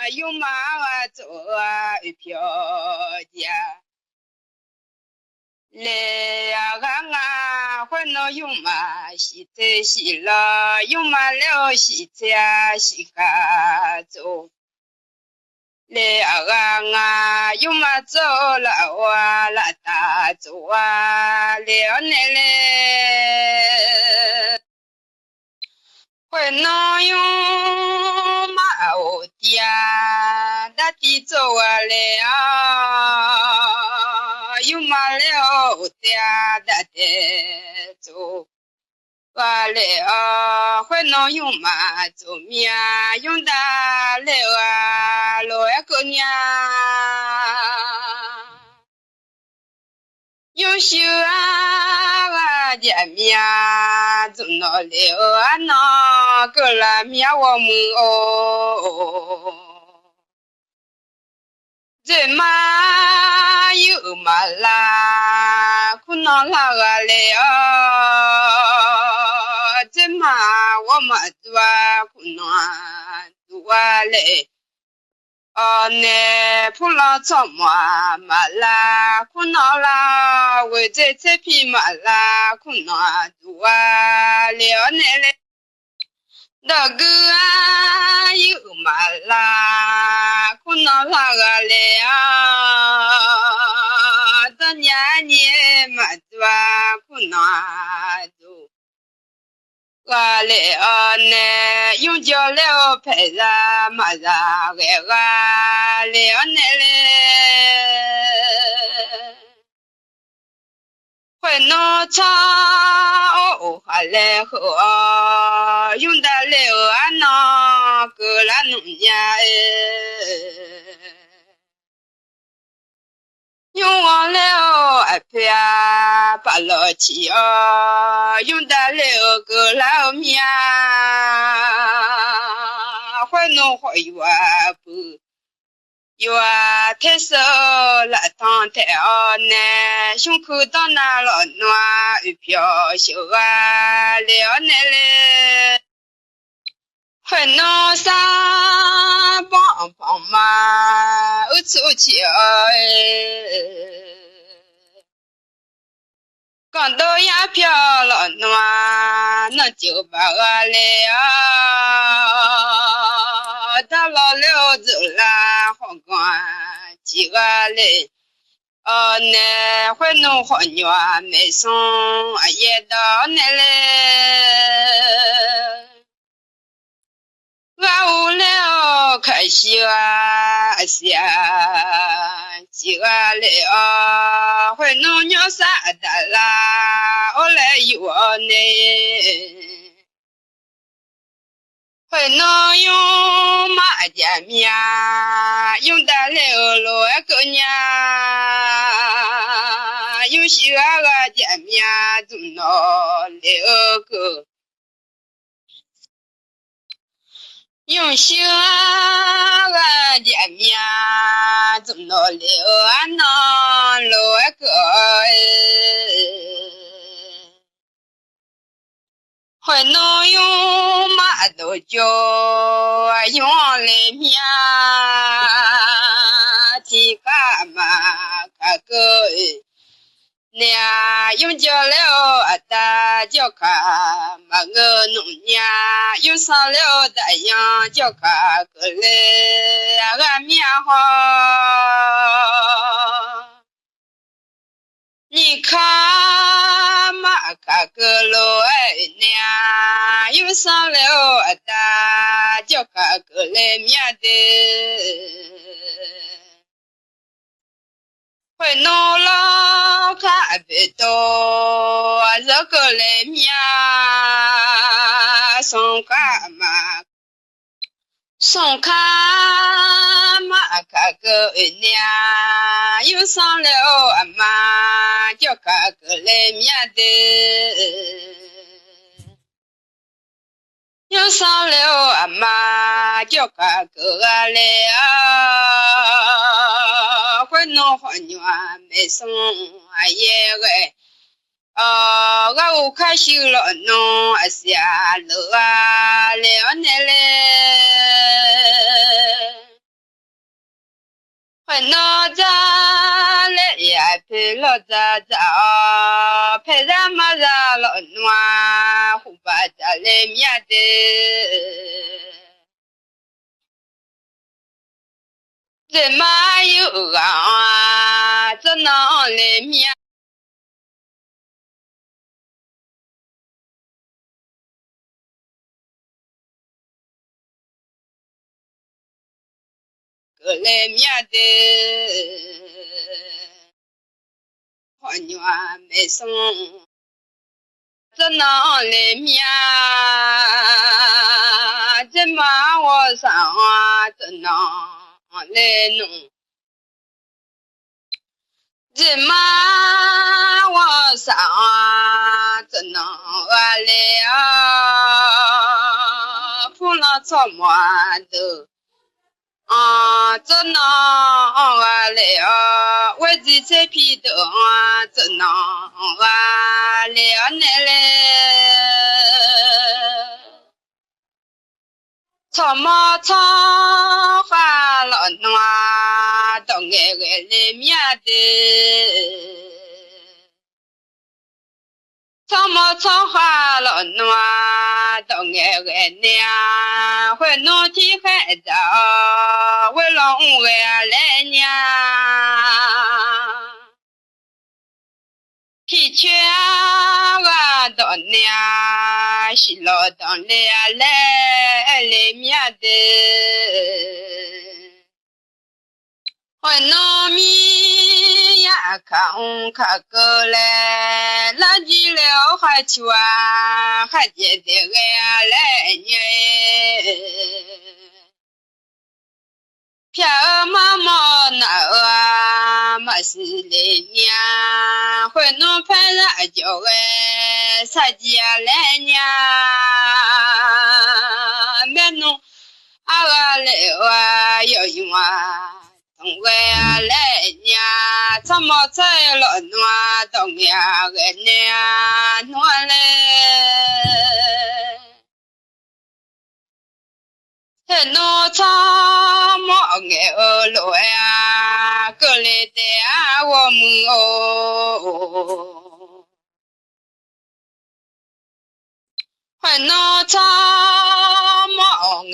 有马啊走啊一票家。来呀啊，欢乐有马西在西了，有马了西家西家走。来啊，有马走了哇啦大走啊，了奶奶。会能用马我爹，大地走啊了，有马了我爹大地走啊了，会能用马走面，用大了啊，老一个娘。有时啊，见面就闹了啊闹个了面我们哦，这嘛有嘛啦，苦恼啦个嘞哦，这嘛我嘛做苦恼做嘞。那普拉草嘛嘛啦，苦恼啦，为这匹马啦，苦恼多啊，了奶奶，那个啊有马啦，苦恼啦个嘞啊，到年年嘛多苦恼多。我嘞呢，用脚了拍着马着个了奶嘞，会弄草哦哈嘞好，用的了啊那个啦农家用完了拍把老气哦，用的了个老面，会弄好有啊不有啊太少了汤太哦呢，胸口到那了暖一瓢小啊了奶奶。会弄啥帮帮嘛？我出去哎，刚到呀漂了暖，那就把我来啊！他老了走了，好光几个嘞？那会弄好鸟没送也到那嘞。我无聊开心啊下，几个了会弄鸟啥的啦，我来有呢，会弄用马见面，用得了罗个娘，有些个见面就闹了个。用心啊见面，怎么了啊那了个会能用马都叫用来面，提干嘛个个俩用脚了大脚卡嘛个农家用上了太阳脚卡个嘞个面好，你看嘛卡个罗哎俩用上了大脚卡个嘞面的。会弄了咖啡多，这个来面送干嘛？送干嘛？卡个娘又上了阿妈，叫卡个来面的。又上了阿妈，叫卡个来啊，会弄好牛啊，没送啊也个，我开心了弄啊下楼啊，了奶奶。老早早，拍着么子老暖，胡巴着来面的，怎么有啊？这能来面？个来面的，好牛啊，没送。这能来面，这么我上啊，这能来弄，这么我上啊，这能我来啊，碰了草木头。这能我来啊，我这才皮的啊，这能我来奶来，草毛草花了暖，到爱来面的。草毛草花了暖，到爱娘，会农田还早，为了我来娘，皮圈我到娘，洗了当来面的。我农民呀，看个来，拉起了还去啊，还记得俺来年。偏妈妈那啊，没事来年，会农派人叫俺啥节来年，没农啊来啊要用啊。我来年，怎么在了暖冬呀个年暖嘞？这农场么爱落呀，过来的啊我们哦。还农场么爱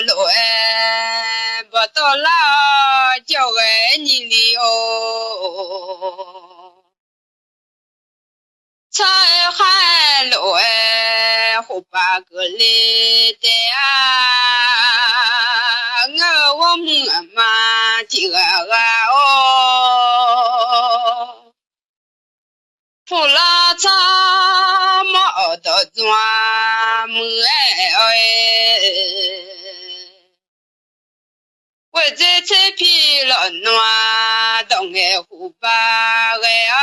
落哎，不到了叫爱你哩哦。菜还落哎，胡巴个来的啊，我们嘛听啊哦。普拉草毛到转么哎，我这才皮了暖，当爱胡巴哎啊，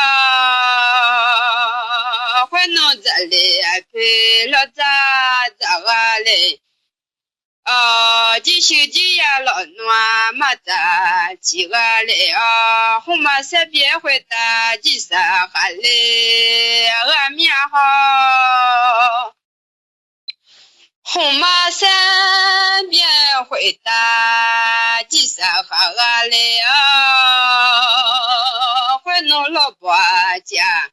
会弄这里皮了咋啊嘞？继续几呀老暖嘛咋几个嘞啊？红马三边回答几啥哈嘞？俺面好。红马三边回答几啥哈俺嘞啊？会弄老婆家。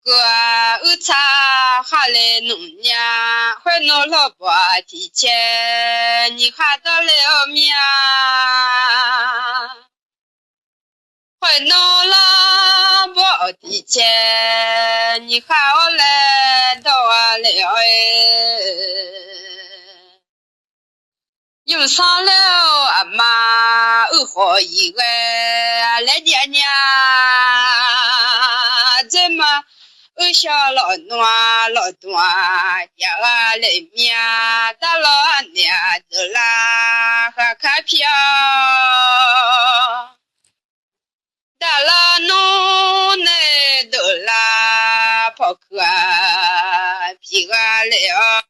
个二茶哈来农家，会弄老婆提前，你还到了面，会弄老婆提前，你还来到了哎，用上了阿妈二好一个来爹娘，怎么？小老暖老暖呀来面，大老娘走啦还看票，大老农来走啦跑客皮个了，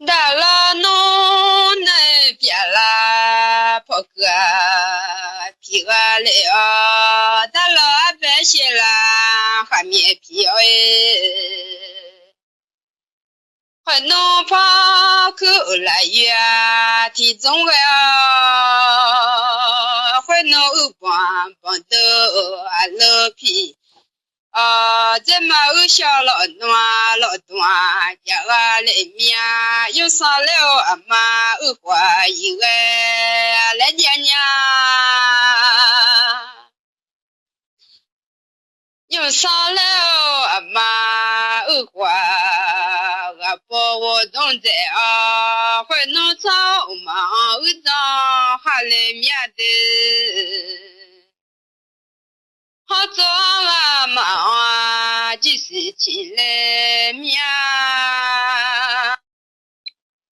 大老农来别啦跑客皮个了，大老百姓啦还面皮哎。还能跑口来呀，体重啊，还能帮帮的啊乐皮。这马儿小老暖老暖，呀啊里面有上了阿妈儿花一个来娘娘，有上了阿妈儿花，阿婆我懂得啊，会弄草嘛儿长哈里面的。好做啊嘛，就是起来面，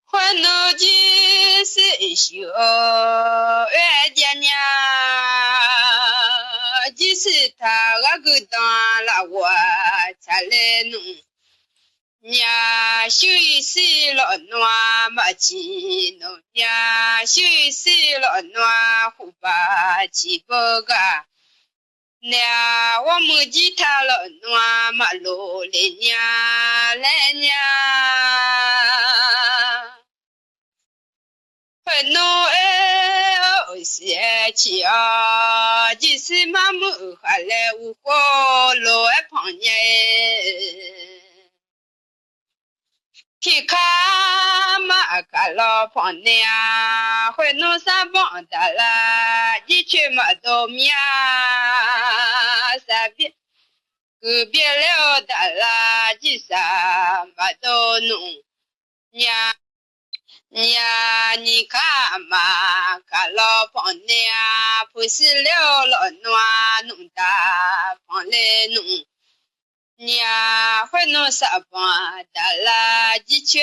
还能就是修二爹娘，就是他那个当了我才来弄。娘休息了暖嘛起弄，娘休息了暖胡把起不个。那我们吉他了，暖马路里娘来娘，很多些起啊，就是妈妈还来我过路旁边。去看嘛看老旁边，会弄啥帮的啦？一去嘛都面，三边隔壁了的啦，几啥嘛都弄。娘娘，你看嘛看老旁边，不是了老暖弄大旁来弄。娘会弄啥帮的啦？几圈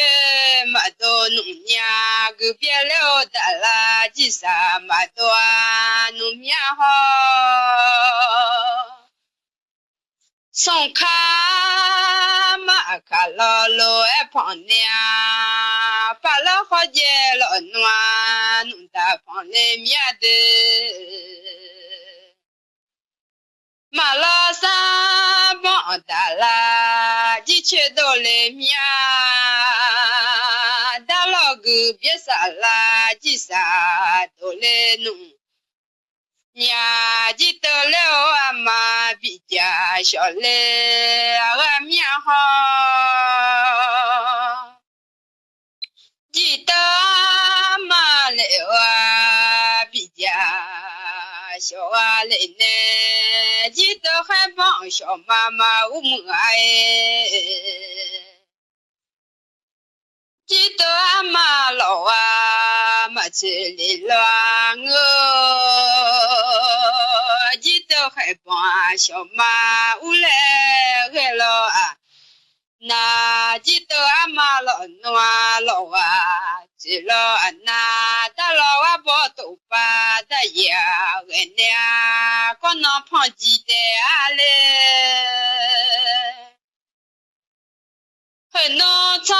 嘛都弄娘，隔壁了的啦，几啥嘛都弄面好。送卡嘛卡老老爱旁娘，把老好姐老暖弄大旁来面的。马老三帮大啦，一切都来面，大老个别啥啦，几啥都来弄。娘记得了阿妈比家小嘞，阿面好，记得阿妈嘞啊比家小啊嘞呢，记得还帮小妈妈我们爱。记得阿妈老啊，嘛吃里乱哦，记得还帮小妈屋来海了啊，那记得阿妈老暖老啊，知了啊那大老啊包头发的呀，俺俩光能胖鸡的啊嘞。很农场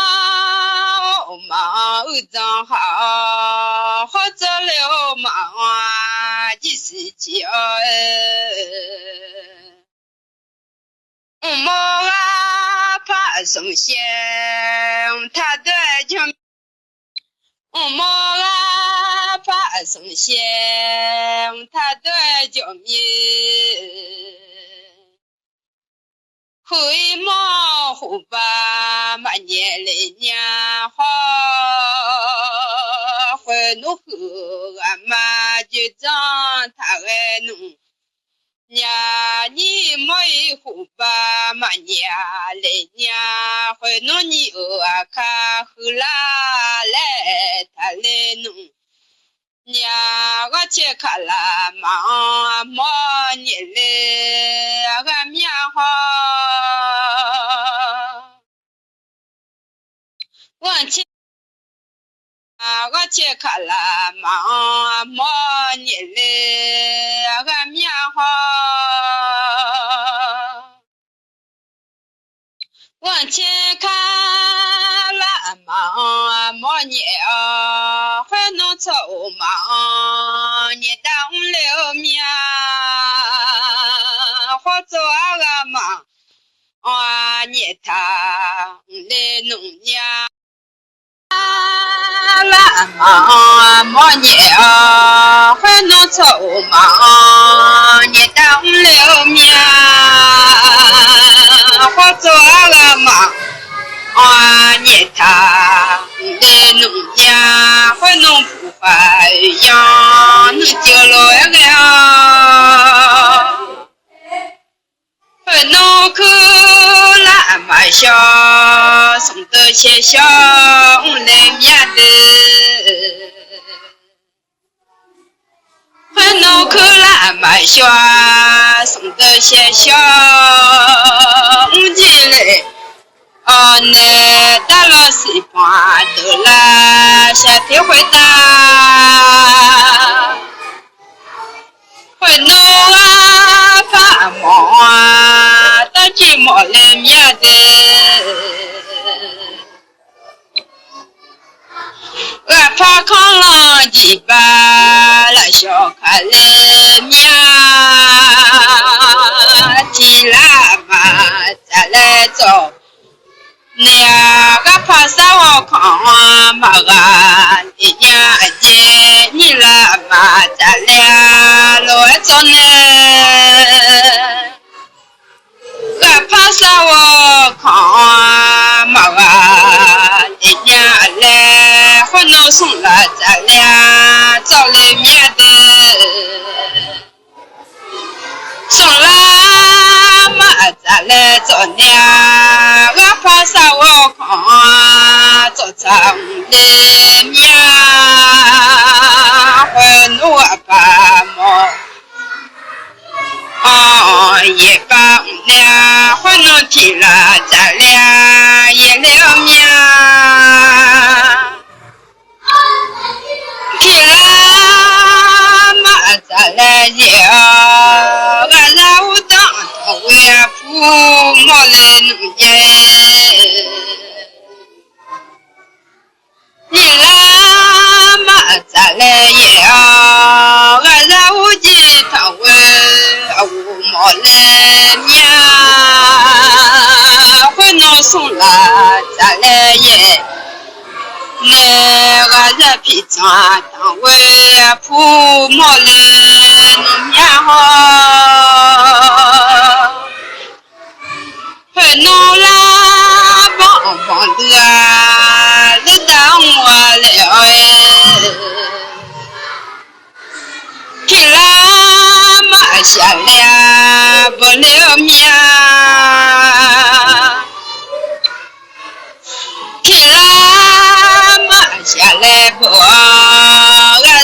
忙正好，好做了忙啊，就是叫我啊怕松香，他的叫我啊怕松香，他的叫面。回毛胡巴嘛年来年好，回农后阿妈就长他爱弄，娘你没胡巴嘛年来年，回农你阿卡后啦来他来弄。娘我去看了忙忙年来个面好，我去我去看了忙忙年来个面好，我去看了忙忙年还能凑忙你当了面好做个忙啊你当来弄娘了忙忙年会弄臭忙，你当了面，我做个忙。你他来农业，会弄不发扬，能就来个，会弄口那么小，送到学校来面的，会弄口那么小，送到学校进来。那大老师帮到了，夏天会打，会弄发毛到寂寞来面的，我怕扛了几把那小卡来面，提拉嘛再来走。那个怕啥我看嘛个，你呀姐，你来嘛咱俩来走呢。个怕啥我看嘛个，你呀来活弄送了咱俩找来面的，送了嘛咱来走呢。怕啥我看做长的面，会弄把毛，一帮呢会弄提了咱俩一了面，提了嘛咱俩要俺让我当头也不毛来弄耶。你来嘛咱来也俺让我记头我毛来面，会弄送了咱来也。那个人皮装当为铺毛来弄面好，会弄了棒棒的，你当我了提了嘛下来不了面，提了嘛下来不，俺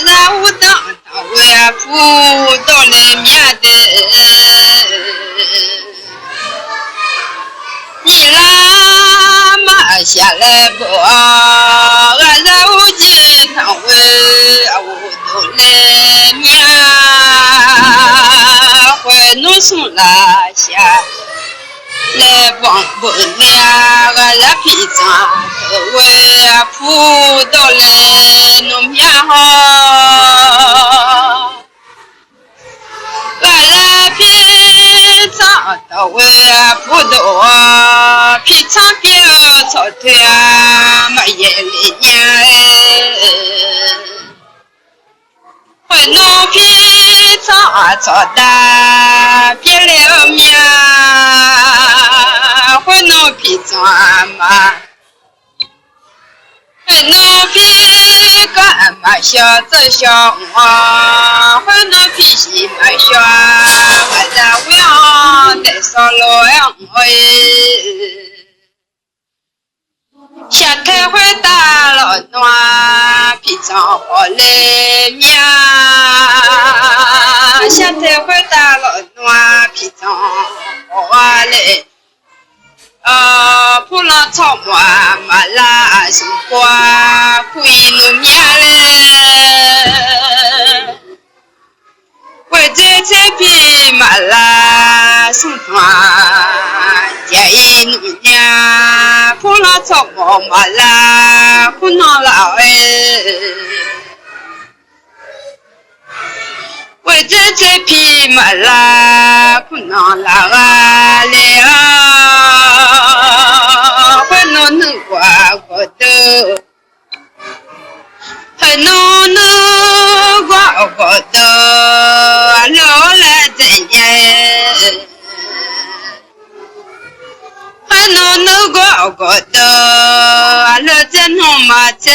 让我当为铺到了面的。你来嘛下来不，俺让我记他为我都来面，会弄送了下来帮不了，俺让皮装都为铺到来弄面好，俺让皮装都为铺到皮长边草腿没眼里眼，会弄皮长草的别了面，会弄皮长嘛，会弄皮干嘛小子小啊，会弄皮细嘛小，我在屋阳在烧老阳哎。夏天会打了暖，皮长好来面。夏天会打了暖，皮长好来。普朗草木嘛拉松瓜，可以弄面嘞。为这菜皮嘛拉松花。也一弄呢，普朗草木嘛啦，可能老为这这皮嘛啦，可能老嘞会弄能挂个的，还弄挂个嘛在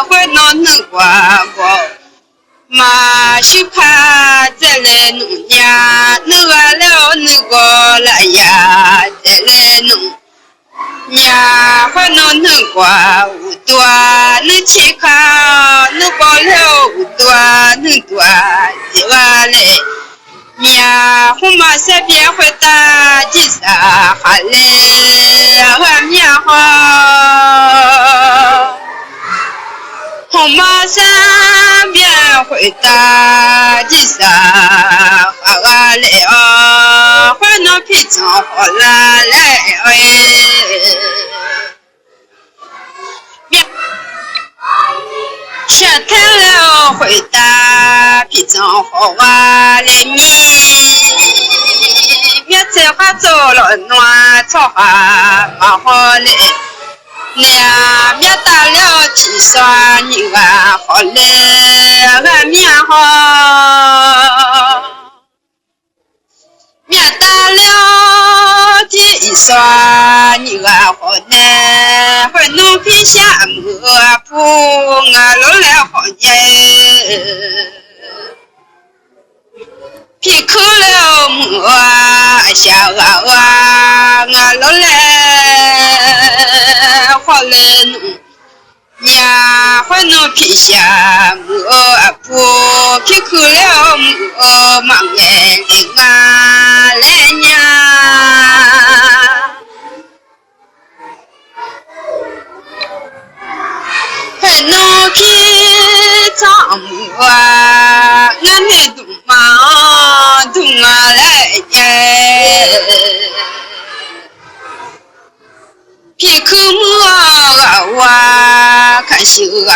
会闹能管我。马修卡再来弄呀，弄完了那个来呀，再来弄呀，还能弄过五多，能去看弄过了五多，能多几万嘞呀，我马身边会打几啥哈嘞，我面好。红马山边回答几声好来哦，还能皮长好来哎，全台了回答皮长好来面，面菜花做了暖炒花蛮好嘞。那面打了几双牛啊，好嘞，俺面好。面打了几双牛啊，好嘞，还能皮下磨铺啊，老来好耶。皮扣了磨下啊，俺老来。好来弄呀，还能皮下磨铺，皮扣了磨忙眼睛啊来呀，还能皮长磨俺那动忙动啊来呀。皮口木啊哇，看修啊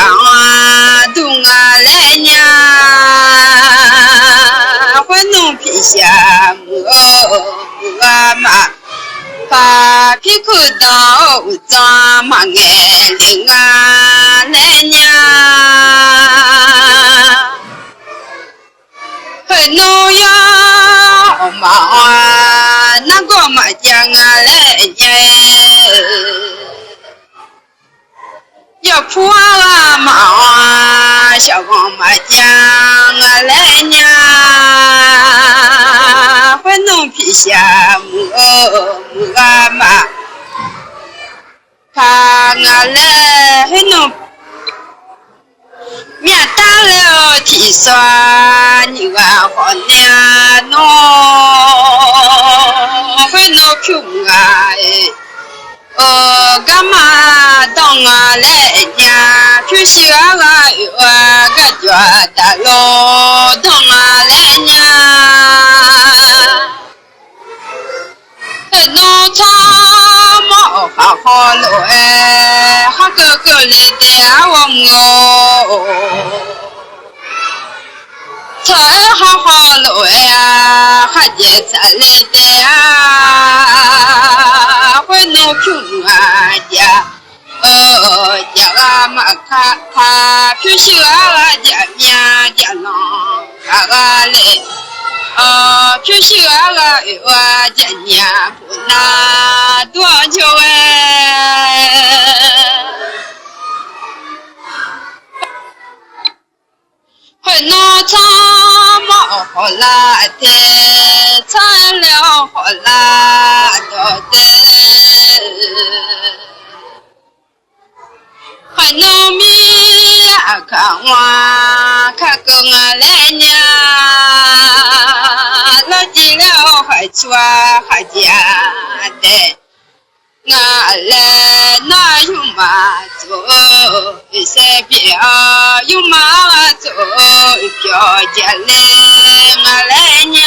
东啊来呀，还弄皮下木啊嘛，把皮口到长嘛眼睛啊来呀，还弄呀嘛啊，那个嘛讲啊来呀。要破啊嘛啊，小王嘛讲啊来呀，还弄皮下木啊嘛，看啊来还弄面打了提酸牛啊好呢喏，还弄皮啊干嘛当啊来呀？就是啊个觉得老当啊来呀，农场么好好了哎，好个个来的我菜好好了呀，还得再来的呀，会弄穷啊家，家啊嘛他就是啊家面家郎啊来，就是啊我家年不拿多久哎。会农场么好啦的，产了好啦的，会农民呀看我看个我来呢，老几了还缺还家的。俺来那有马走，随便有马走，飘家来俺来呀，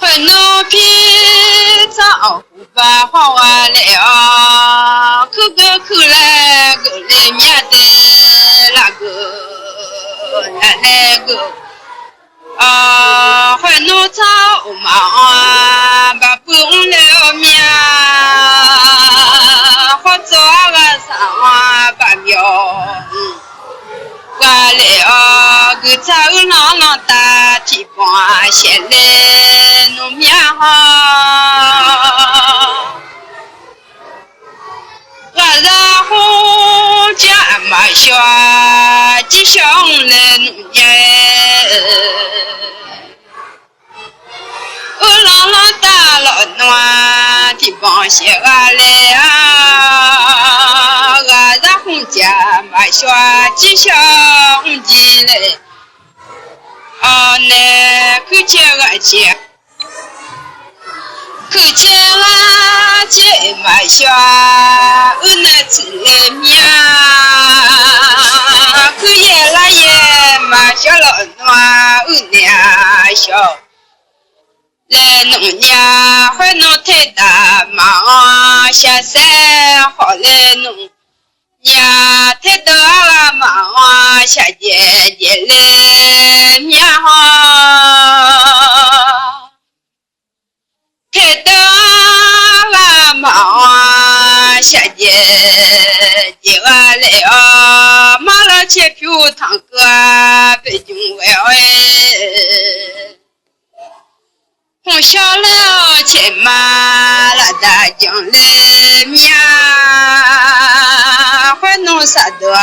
很努皮长胡把好完了，口个口来个来面的那个那个。还能炒嘛，把不了面，或做个啥把苗，完了个炒浪浪大地瓜，先来弄面好。马小吉祥来农业，郎朗大老暖的帮些来啊，然后家马小吉祥的来，那可见见。可见见马小，那子来面，可也拉也马小老暖那小，来农年会弄太大忙，下山好来弄，年太大忙，下节节来面哈。太大了嘛，下节节来啊，马老切票堂哥北京外哎，红小了切马拉大江来面，还弄啥多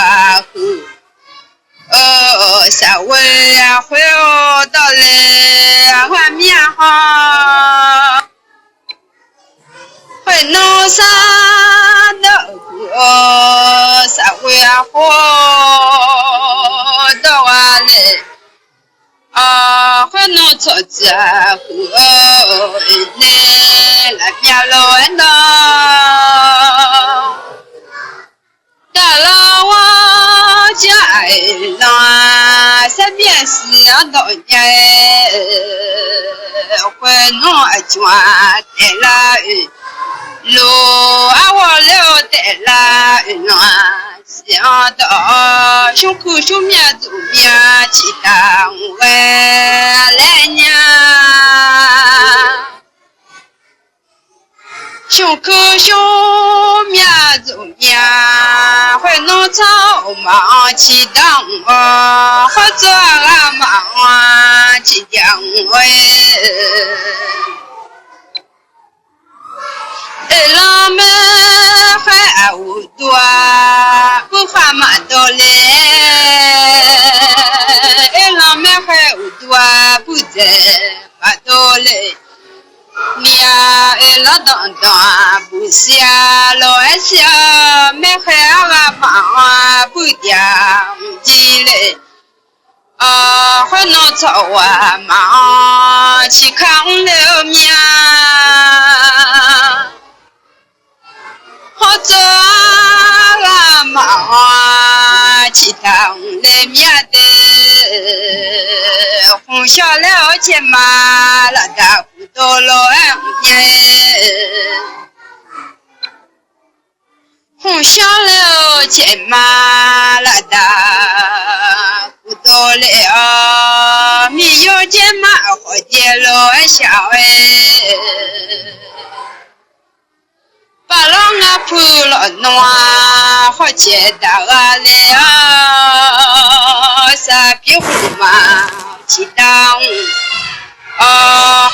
啥味啊，会到来还面哈。会弄啥的啥会啊活到啊嘞会弄错子和嘞来边路呢大老我家人身边是到年会弄全带来路我了得啦，想到胸口胸面走面，其他我来年。胸口胸面走面，会弄草忙起当我，或做个忙起将我。郎们还无多，不花马多嘞。郎们还无多，不在马多嘞。娘老当当不下老下，没还个忙不掉进来。还弄草啊忙去看了面。好做个忙去当来面的，红小了钱嘛，拉大不多老年，红小了钱嘛，拉大不多了，没有钱嘛，好点老小把老啊铺了暖，好接到啊来啊，啥皮糊嘛去当，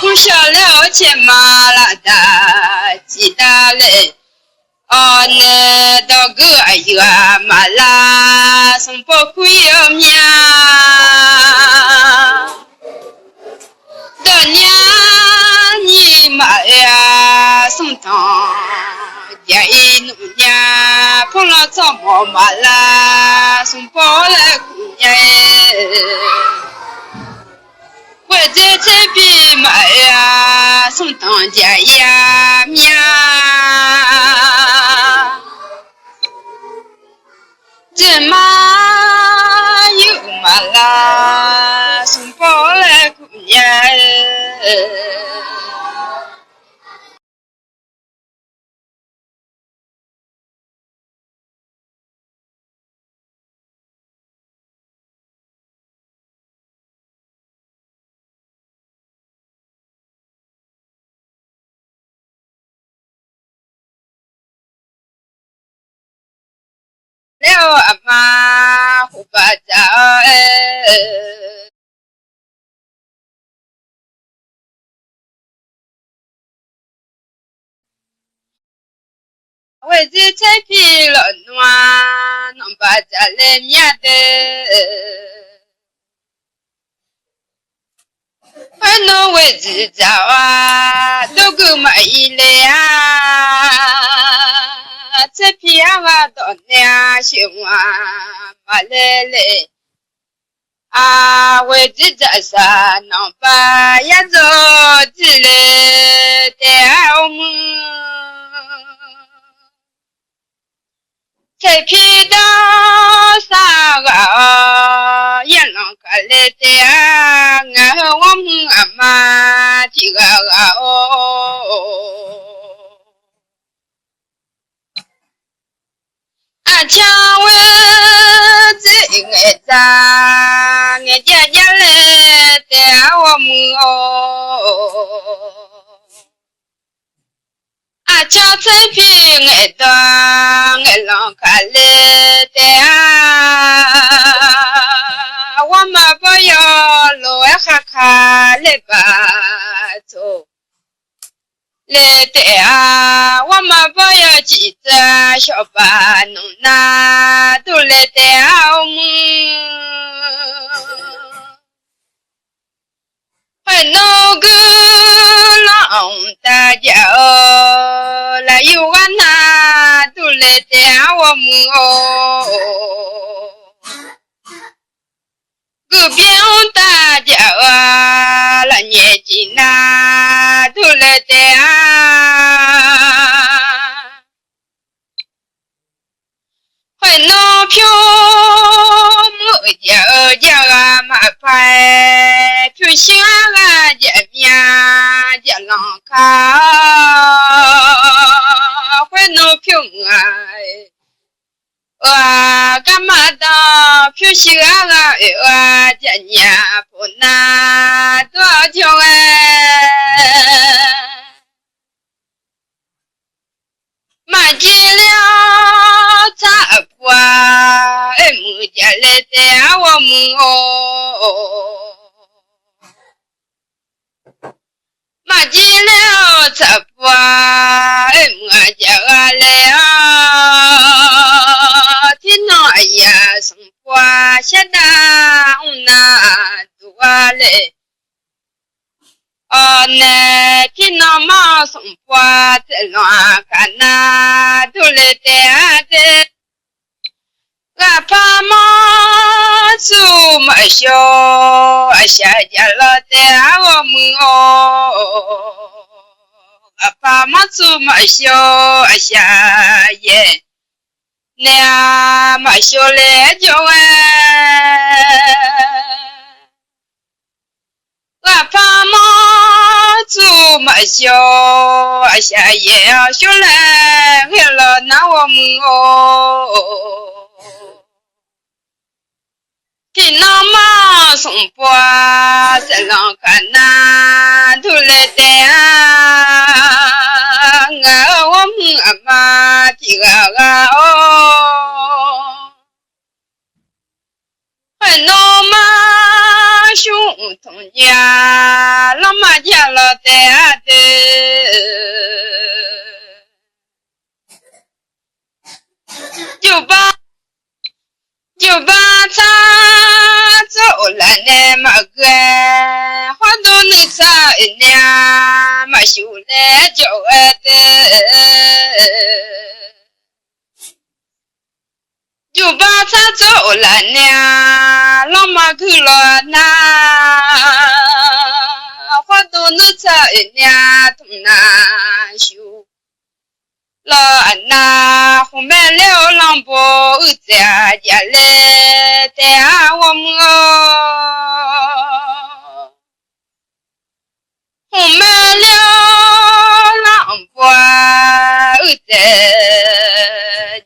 红小了钱嘛拉大记得嘞，那到个月嘛拉送不回面，到年你妈呀送汤。家一农年碰了草毛马啦，送包来姑娘，我在这边买呀，送当家呀面，这马有马啦，送包来姑娘。了阿妈胡巴扎为这菜皮了暖，能把家来面的。我能为这早啊，都够满意了啊！这皮啊，到娘兄啊，马来来啊，为这啥能把呀做起来的我们。菜皮到啥个也能看来的啊，我们阿妈这个哦，啊，请问这个咋，我家家来的我们哦。啊，叫菜皮爱当爱啷看来的啊，我们不要路哈卡来吧走来的啊，我们不要急着小巴弄那都来的啊我们。还弄个浪大家哦，来有啊那都来带我们哦，个边大家啊，来年纪那都来带啊，还弄票么家啊马牌。就像啊，这面这浪卡，会弄平啊，干嘛的？平时啊，这年不拿多久哎，买进了茶铺啊，木家来的我们哦。马进了茶铺啊，我家来啊，听那呀生活现在那多嘞，哦那听那嘛生活在乱看那都来的。我爸妈做么小，下家了的我们哦。我爸妈做么小，下也那么小来就哎。我爸妈做么小，下也小来了那我们哦。听那嘛送波在浪看那都来的啊，我们阿妈的个哦，还那嘛兄同家老妈家了的就把他走了那么个，好多人在那么修来叫的，就把他走了那老马去了那，好多人在那同那修。老安呐，后面了浪波家家来带我们哦，后面了浪波家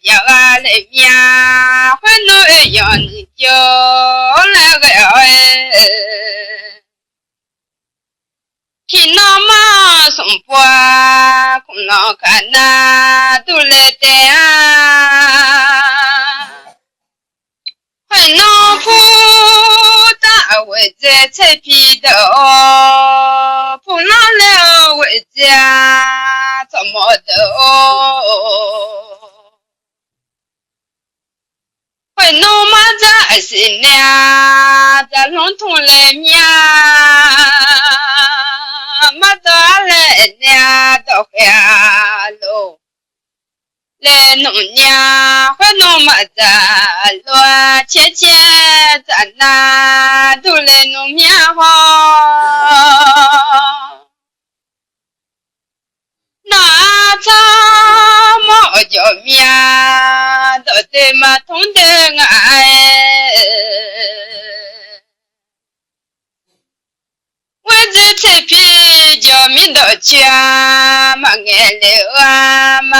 家来面，还能要你叫来个哎。听那嘛送波，空老看那都来的啊，还能铺大位在菜皮的哦，铺那了位家怎么的哦？是呢，在笼统来面，马到来呢到海路，来农年会农马在罗，切切在那都来农面好。那咱毛叫面，到底嘛同的爱，我这菜皮叫面到全，嘛爱了啊嘛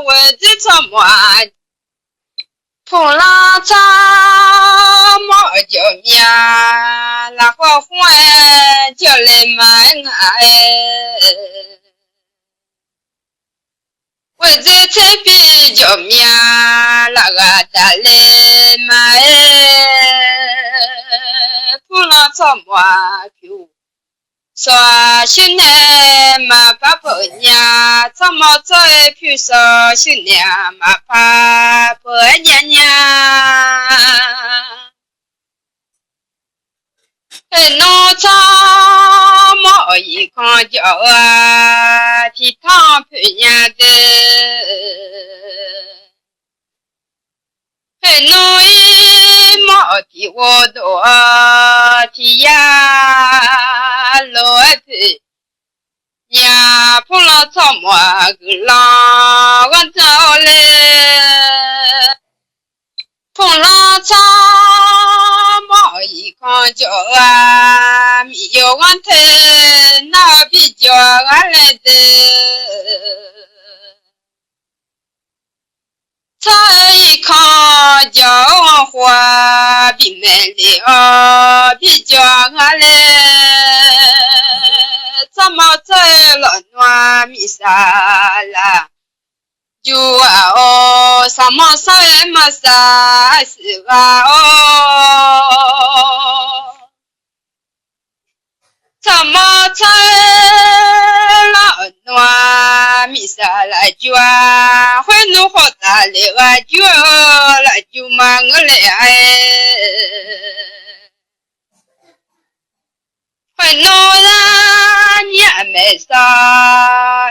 我这草木碰了咱毛叫面，那花花叫来蛮爱。我这菜比较面，那个大来买，碰了草木皮，说新年嘛怕婆娘，草木菜皮说新年嘛怕婆娘娘。农场毛一看叫啊，提汤婆娘的。农一毛提我多提呀，老皮呀，碰了草木个浪我走嘞，碰了草。毛一看叫啊，没有问题，那比较俺来的。才一看叫花比美丽啊，比较俺来，怎么在了暖米啥啦？就啊哦，什么啥么啥是啊哦，怎么才了暖米啥来就啊，会弄好大了啊就来就嘛我来，会弄啊你也没啥，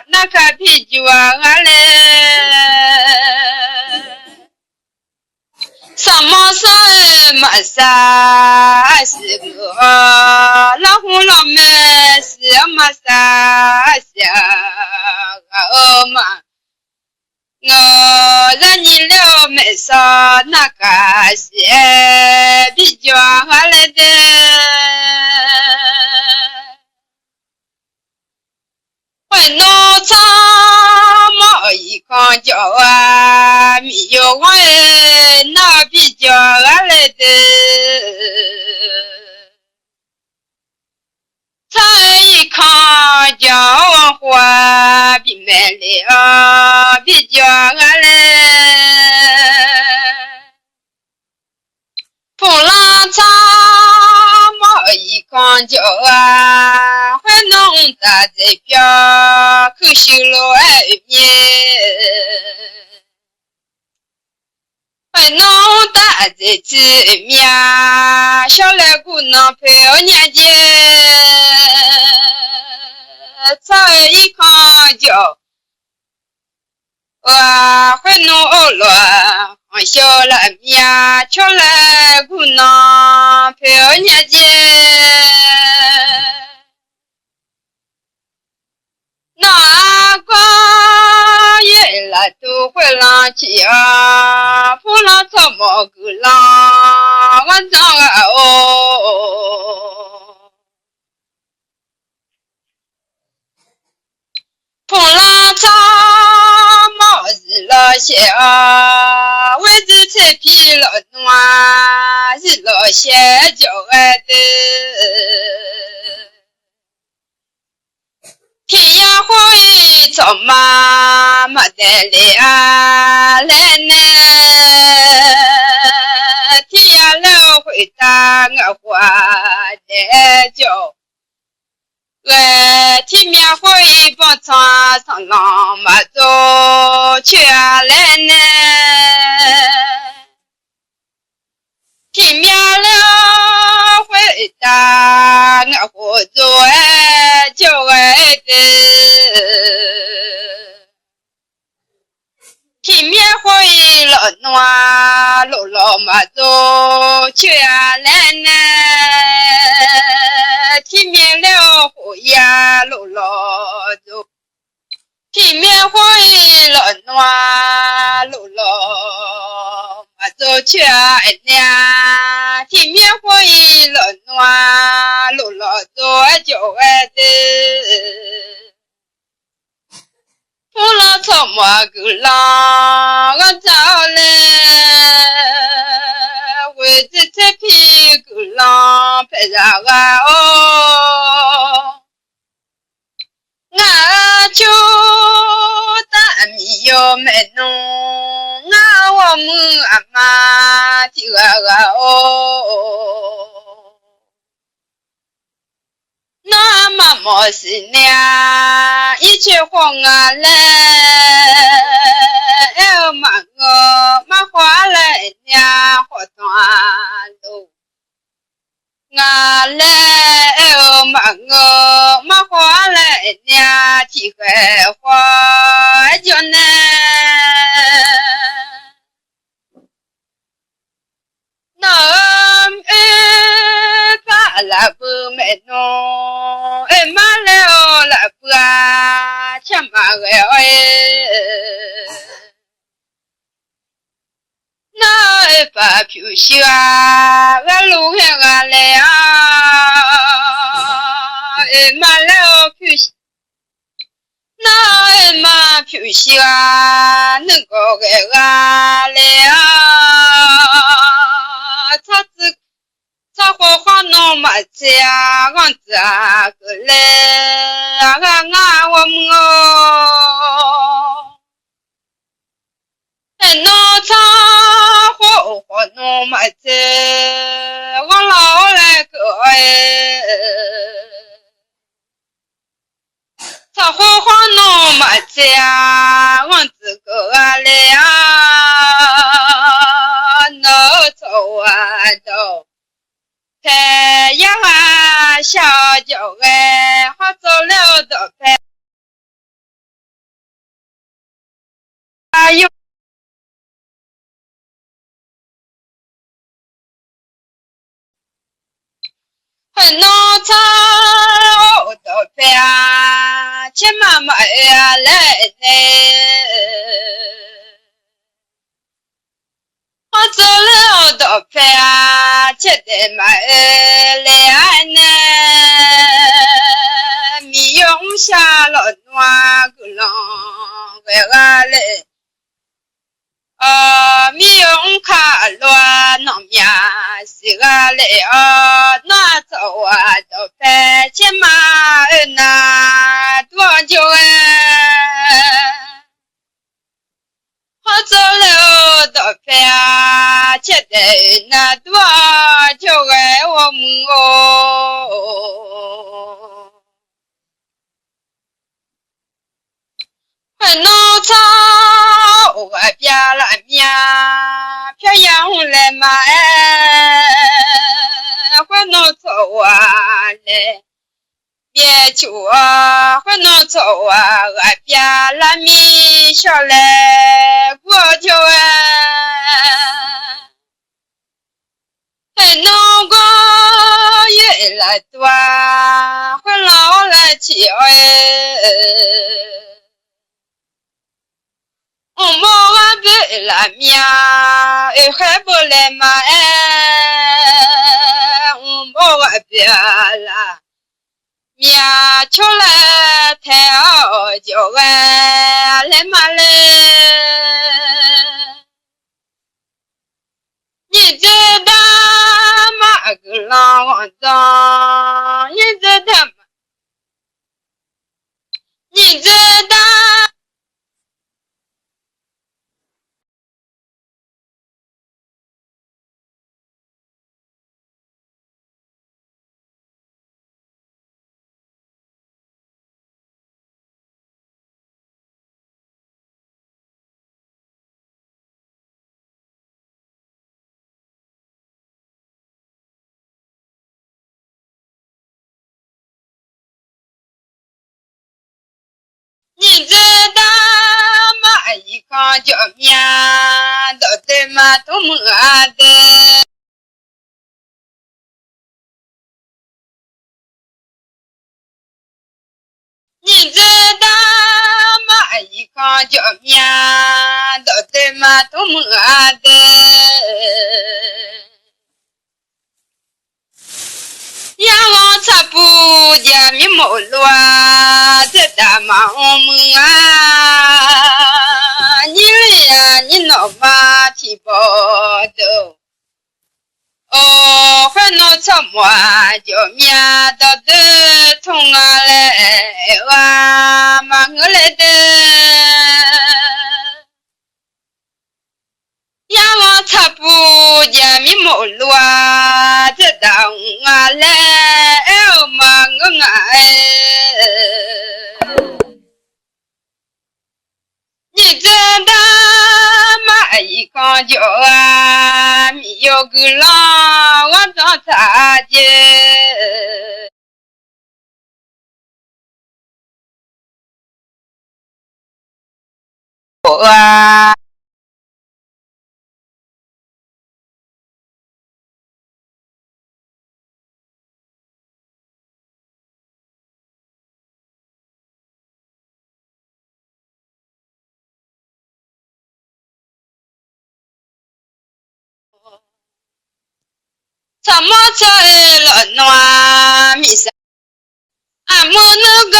那个啤酒啊俺来。什么事嘛啥是我，老红老妹是么啥想我嘛，我让你了没啥那个是比较好来的。我农场毛一看叫啊，没有我那比较俺来的，才一看叫花比美丽啊，比较俺来，碰了草毛一看叫啊，会弄大这表，可惜了爱面。会弄大这只面，小来姑娘陪我年节，才一看叫我会弄了，小来面，小来姑娘陪我年节。那个月来都会浪起啊，碰了草木个浪，我长啊哦，碰了草木日了些啊，我这才皮了暖，日了些叫爱的。天涯会草妈妈的来来呢，天涯路会打我花的叫，天面会帮床上浪马走去来呢。大我做就爱的。天面会落暖，落落嘛做秋呀来呢。天面了会呀落落做，天面会落暖，落落嘛做秋呀呢。天面会落暖，落落做就爱的。不老草么个浪，我走嘞，为这这皮个浪拍上个哦，我就大米要买弄，我们阿妈听个哦。那么么是呢，一切黄啊嘞，哎嘛我嘛花嘞呢，花团路，啊嘞哎嘛我嘛花嘞呢，体会花就呢。那把拉布没弄，马了拉布啊，切马个那把皮鞋啊，我路上啊来啊，马了皮鞋，那马皮鞋啊，能够给啊来啊，他花花弄嘛家，我咋个嘞？我们哦，弄他花弄嘛家，我老来个哎，他花弄嘛家，我自个嘞啊，弄走啊都。太阳啊，小脚哎，好走了的拍，哎呦，很弄草的拍啊，亲妈妈呀来呢，好走了的拍啊，吃的买来呢，米用下了暖个浪，为啥嘞？米用卡乱弄呀，是个嘞那走啊都白天嘛那多久好走了都白天的那多久我们哦。很弄草，我别了面，漂洋来嘛哎，很弄草啊嘞，别求啊，很弄草啊，我别了面小来过就哎，很弄个越来多，很老来起哎。我啊不来面，还不来嘛哎，我啊不来面出来太好叫哎，来嘛来，你知道嘛个老王脏，你知道吗？你知道。你知道吗？一看叫面到底嘛都么的。你知道吗？一看叫面到底嘛都么的。仰望擦不见面毛乱，这大忙么啊？你嘞呀，你老妈提包的。哦，还能怎么叫面到的痛啊嘞？哇，忙我来的。仰望擦不见面毛乱，这当啊嘞，忙我哎。你知道吗？一看叫啊，没有个郎我当茶姐。我啊。怎么在了暖米上？俺们那个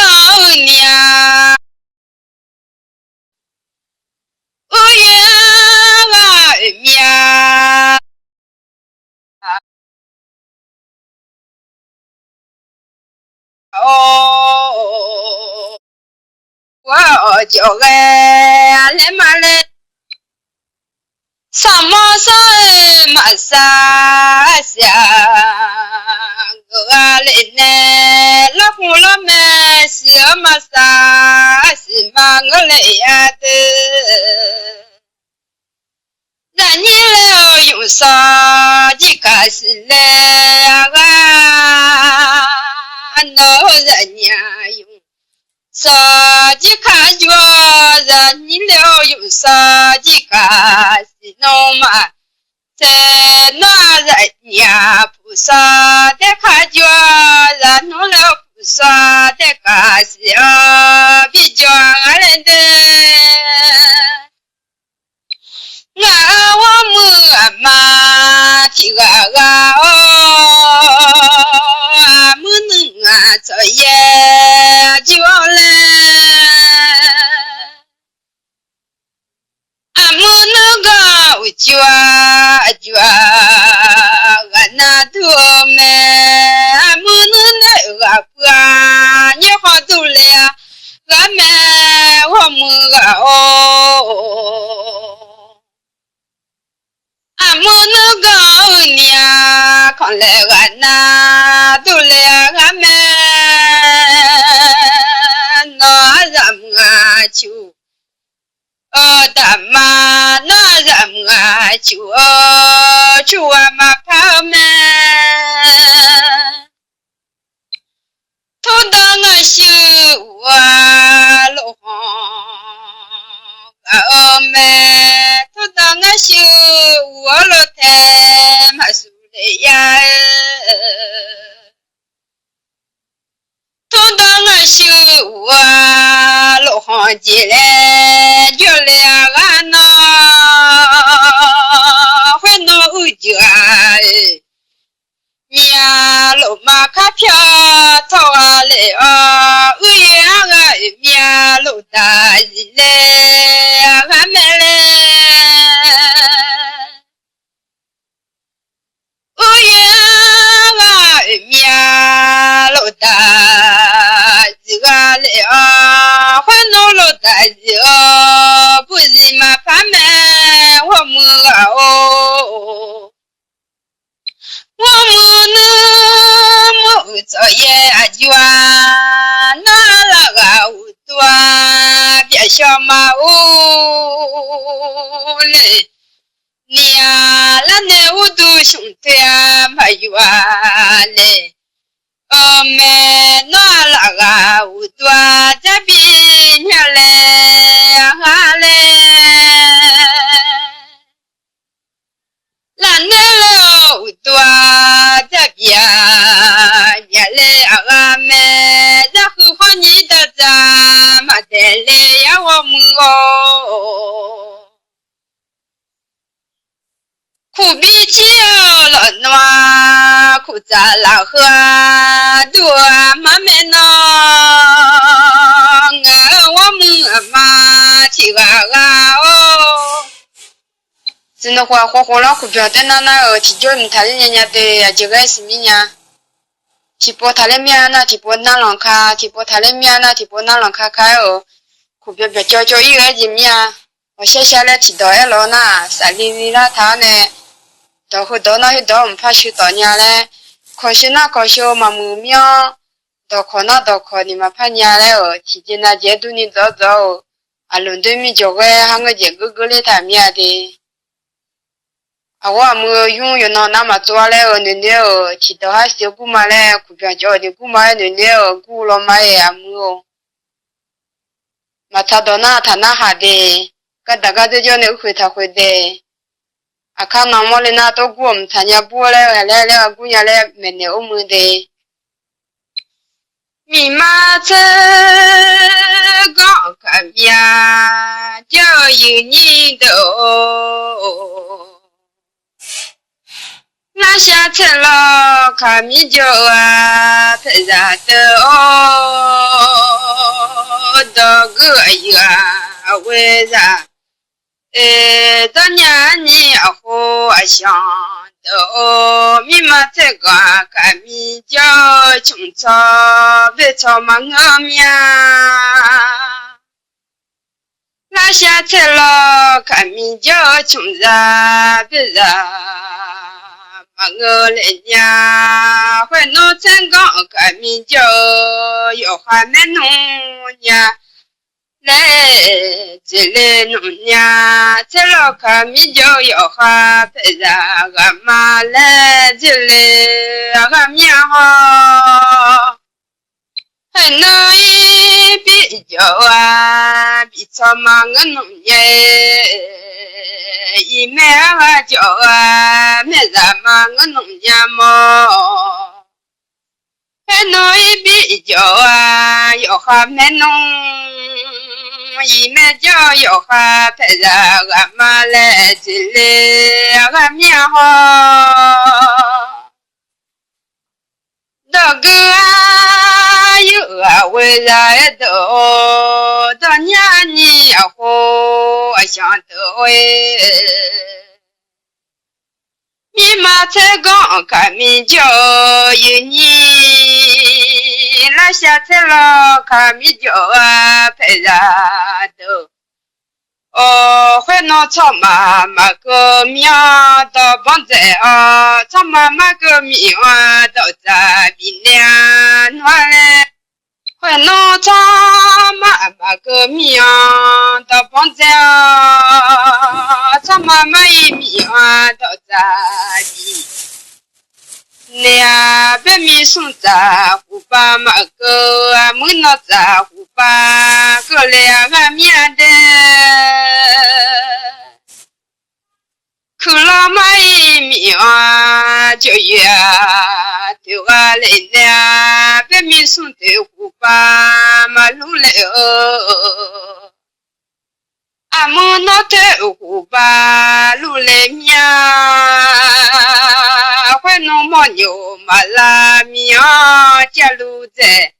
娘，我也面哦，我叫哎来嘛来，什么事嘛啥想？我来呢，老虎老妹是嘛啥是嘛我来呀的。让你了用手机开始来啊，老人家用手机看着，让你了用手机开始弄嘛，在那人家不少的看着，让弄了不少的开始比较人的。我们妈提个哦，俺们能做也就来，俺们那个就俺那多么，俺们那个不，你好多了，俺们我们哦。俺们那个娘，看来俺那都来俺们那人啊就，大妈那人啊就俺们跑们，头当俺修啊路行。妹，头当俺修我老太妈输的呀，头当俺修我老行进来，就来俺那会弄家，娘老妈卡票头啊来啊，我也俺娘老大日来。俺们嘞，我也面老大日个嘞啊，还弄老大日哦，不是嘛他们我们哦，我们那么做也就那那个。别笑嘛哦嘞，你呀，那我都兄弟没有啊嘞， me no la udwa jabi nyale hale la nelo udwa jabia nyale agame za khoni da za madele ya wo mu苦比起了暖，苦在老河多妈没呢，我们妈提个哦，真的话活了苦表的那提就唔谈人家的呀，这个是咩呀？提波他的面那提波那啷卡，提波他的面那提波那啷卡开哦，苦表叫一个人面，我写下来提到一路那，啥哩啦他呢？到后头那些到唔怕去到家嘞，可惜那可惜嘛没命，到考那到考你嘛怕家嘞哦，提前那阶段你早早，啊伦敦米叫个喊个这个嘞他面的，啊我没用那么做嘞哦，恁的哦，提到还小姑妈嘞，苦边叫的姑妈恁的哦，姑老妈也没哦，嘛他到那他那哈的，个大家都叫那回他回的。啊，看那么的那都过我们参加播嘞，来姑娘来没牛么的，密码车刚看呀，就有你的哦，那下车了看米酒啊，配啥的哦，到个呀，为啥？当年你好想的，密码这个看米叫穷草，别草嘛我面，拉下车了看米叫穷啥别人嘛我来家，会弄成功看米叫有还没弄呀。来，这里农家，这老看米就要哈陪着俺妈来，这里俺面好，还能一比较啊，比草嘛俺农业，一买俺叫啊，买啥嘛俺农家么，还能一比较啊，要哈买农。一面叫要哈陪着俺妈来这里俺面好，那个啊有啊为啥都到年你好想得喂，你妈才刚看米叫有你。那下车了，看米酒啊，陪着都。哦，会弄草妈妈个面到帮在啊，草妈妈个面啊到在边凉暖嘞。会弄草妈妈个面到帮在啊，草妈妈一面啊到在边。那白米送在湖巴嘛个啊，木那在湖巴个两个面的，可老妈一面啊就呀丢啊来呢，白米送在湖巴嘛路来哦。阿木那在湖巴路来面，会弄么牛马拉面家路在，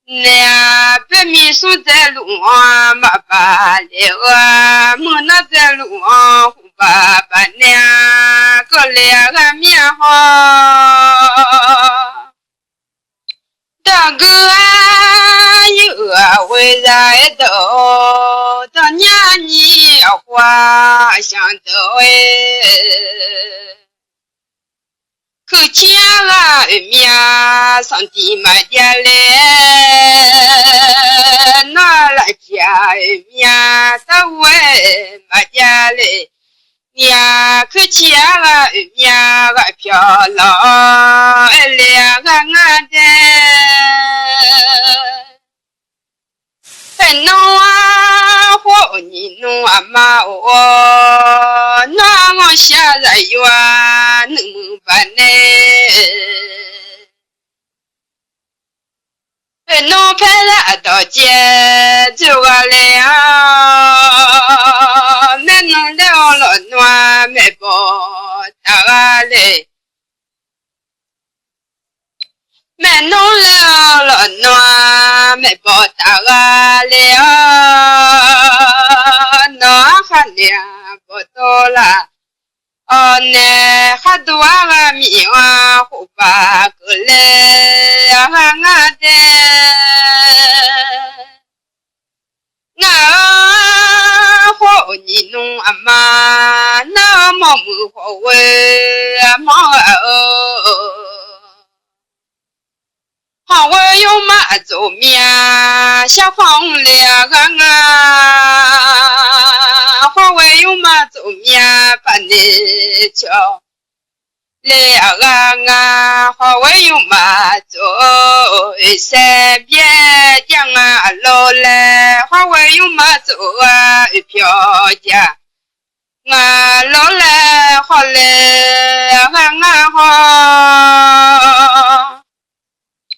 那白米送在路上嘛巴了啊，木那在路上湖巴巴呢，个两个面好。大哥啊，有啊，为啥都到年你花想得喂？可见啊，面上地买家来，拿来家面到位买家来，呀可见啊呀个漂亮两个俺的很弄啊火你弄啊嘛哦那我下来哟能办呢很弄拍了到街就个了没弄了了暖没包大个嘞没弄了了暖没包大个了那还了不多了哦呢还多个米啊胡巴个嘞啊的啊好你弄啊嘛那么么好喂啊嘛好我有嘛做面小黄了个啊好我有嘛做面把你叫了个啊好我有嘛做三边讲啊老嘞好我有嘛做啊票价啊老嘞好嘞啊好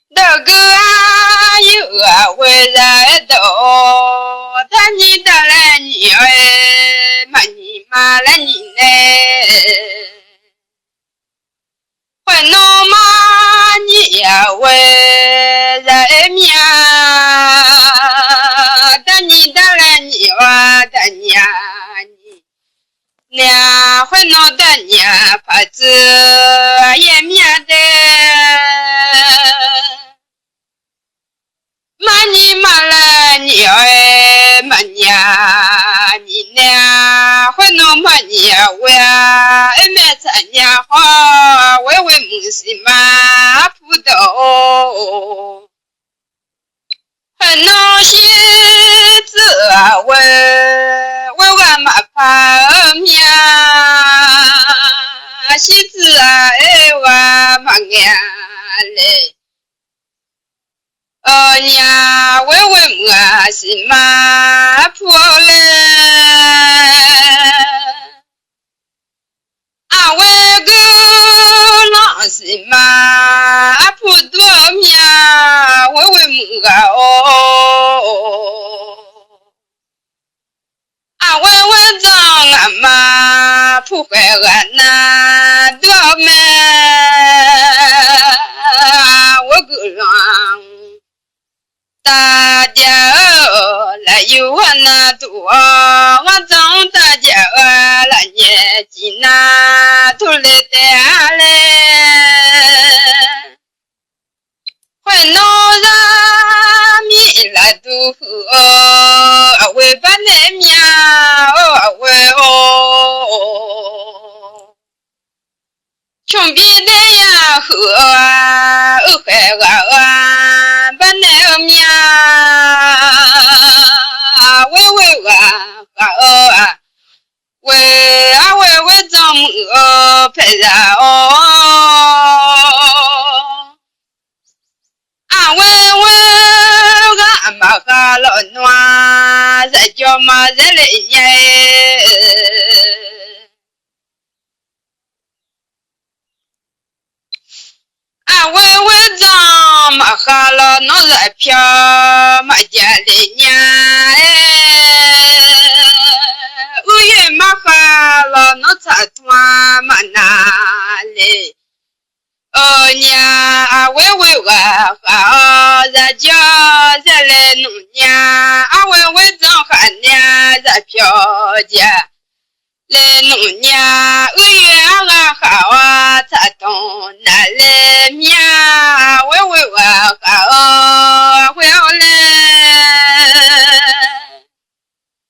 那个啊有啊回来的他你的来你哎嘛你嘛来你呢会弄嘛你呀为来面的你的来你哇的你呀你俩会弄的你怕子也面的嘛你嘛来你哎嘛呀你俩会弄嘛你为啊没参加好为么事嘛不懂很弄些子为我嘛怕面些子哎我嘛眼嘞呀，为么是嘛破嘞？啊，为个那是嘛破多面？为么哦？啊，为张俺嘛破坏俺那多么？我个人。大家来有我那多，我长大家来年纪那头来的嘞，会弄上米来都喝，为把那面为哦，穷逼的呀喝，害我把那面。为怎么陪着啊为俺嘛哈了暖在叫嘛在嘞耶啊为怎么哈了暖在飘嘛家里呀也嘛哈了，那才团嘛那嘞。娘，喂我好，人家在来弄娘，喂张汉娘在飘家来弄娘，月好才懂那来面，喂好。